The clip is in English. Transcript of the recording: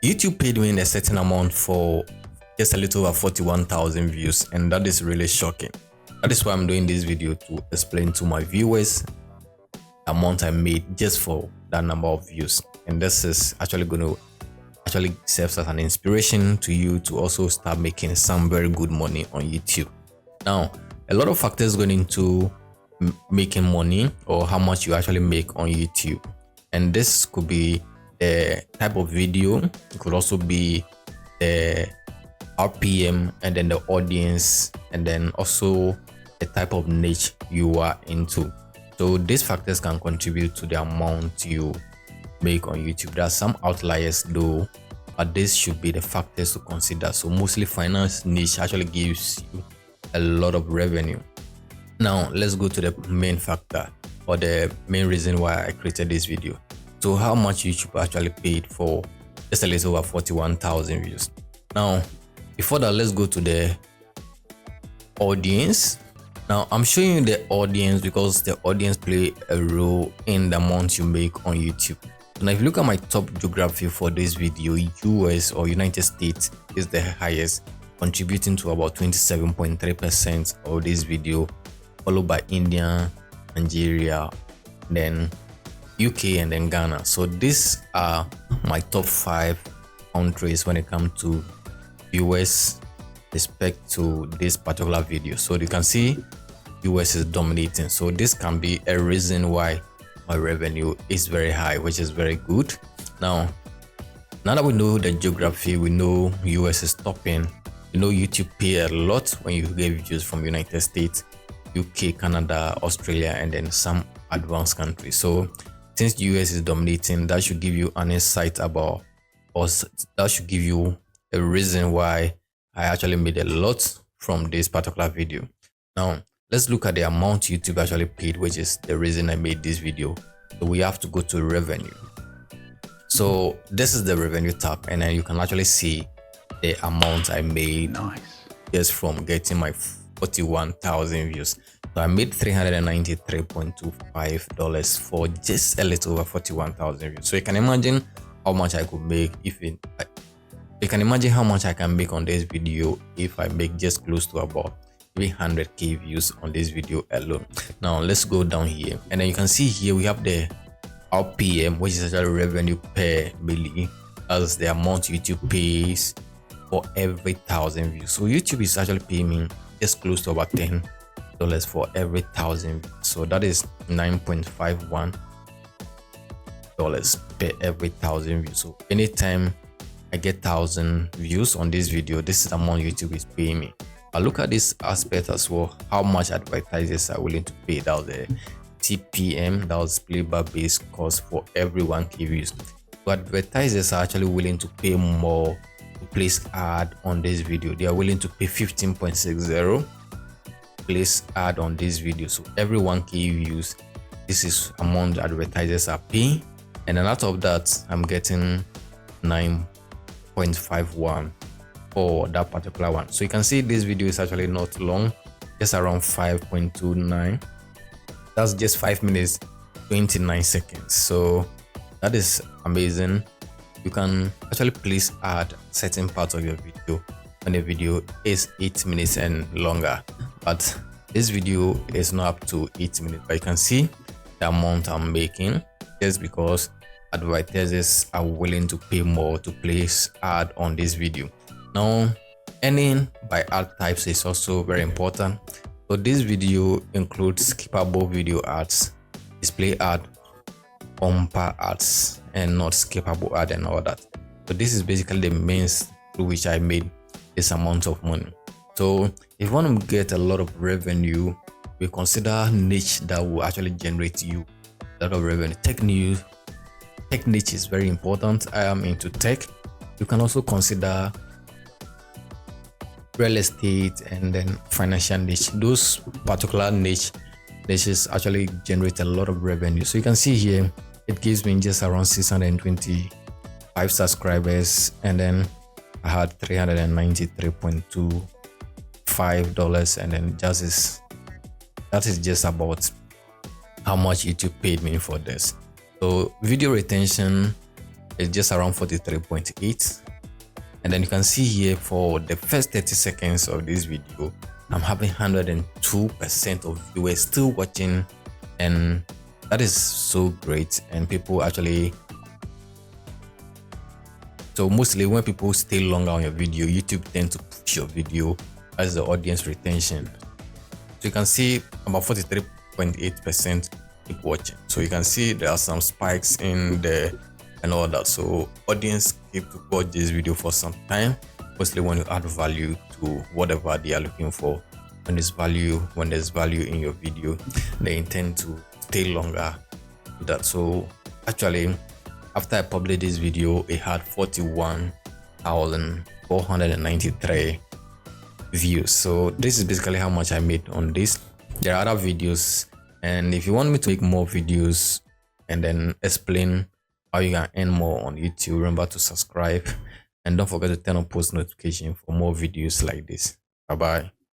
YouTube paid me a certain amount for just a little over 41,000 views, and that is really shocking. That is why I'm doing this video, to explain to my viewers the amount I made just for that number of views. And this is actually going to serves as an inspiration to you to also start making some very good money on YouTube. Now, a lot of factors going into making money, or how much you actually make on YouTube. And this could be the type of video, it could also be the RPM, and then the audience, and then also the type of niche you are into. So these factors can contribute to the amount you make on YouTube. There are some outliers though, but this should be the factors to consider. So mostly finance niche actually gives you a lot of revenue. Now let's go to the main factor, or the main reason why I created this video. So how much YouTube actually paid for just a little over 41,000 views. Now before that, let's go to the audience. Now I'm showing you the audience because the audience play a role in the amount you make on YouTube. Now if you look at my top geography for this video, US or United States is the highest, contributing to about 27.3% of this video, followed by India, Nigeria, then UK, and then Ghana. So these are my top 5 countries when it comes to US respect to this particular video. So you can see US is dominating, so this can be a reason why my revenue is very high, which is very good. Now that we know the geography, we know US is topping, you know YouTube pay a lot when you get views from United States, UK, Canada, Australia, and then some advanced countries. So since US is dominating, that should give you an insight about us, that should give you a reason why I actually made a lot from this particular video. Now let's look at the amount YouTube actually paid, which is the reason I made this video. So we have to go to revenue. So this is the revenue tab, and then you can actually see the amount I made just from getting my 41,000 views. So I made $393.25 for just a little over 41,000 views. So you can imagine how much I could make if you can imagine how much I can make on this video if I make just close to about 300k views on this video alone. Now let's go down here, and then you can see here we have the RPM, which is actually revenue per milli, as the amount YouTube pays for every 1,000 views. So YouTube is actually paying me just close to about $10 for every 1,000 views. So that is $9.51 per every 1,000 views. So anytime I get 1,000 views on this video, this is the amount YouTube is paying me. But look at this aspect as well, how much advertisers are willing to pay. That was the TPM, that was playback based cost for every 1k views. So advertisers are actually willing to pay more to place ad on this video. They are willing to pay 15.60 place ad on this video. So every 1k views, this is amount advertisers are paying, and then out of that I'm getting 9.51 for that particular one. So you can see this video is actually not long, just around 5.29. That's just 5 minutes 29 seconds. So that is amazing. You can actually place ad certain parts of your video when the video is 8 minutes and longer, but this video is not up to 8 minutes. But you can see the amount I'm making just because advertisers are willing to pay more to place ad on this video. Now earning by ad types is also very important. So this video includes skippable video ads, display ad, bumper ads, and not skippable ad and all that. So this is basically the means through which I made this amount of money. So if you want to get a lot of revenue, we consider niche that will actually generate you a lot of revenue. Tech niche is very important. I am into tech. You can also consider real estate and then financial niche. Those particular niches actually generate a lot of revenue. So you can see here it gives me just around 625 subscribers, and then I had $393.25, and then that is just about how much YouTube paid me for this. So video retention it's just around 43.8. And then you can see here for the first 30 seconds of this video, I'm having 102% of viewers still watching, and that is so great. And people actually, so mostly when people stay longer on your video, YouTube tend to push your video as the audience retention. So you can see about 43.8% keep watching. So you can see there are some spikes in there and all that. So audience keep to watch this video for some time, mostly when you add value to whatever they are looking for. When there's value in your video, they intend to stay longer with that. So actually, after I published this video, it had 41,493 views. So this is basically how much I made on this. There are other videos, and if you want me to make more videos and then explain how you can earn more on YouTube, remember to subscribe and don't forget to turn on post notification for more videos like this. Bye bye.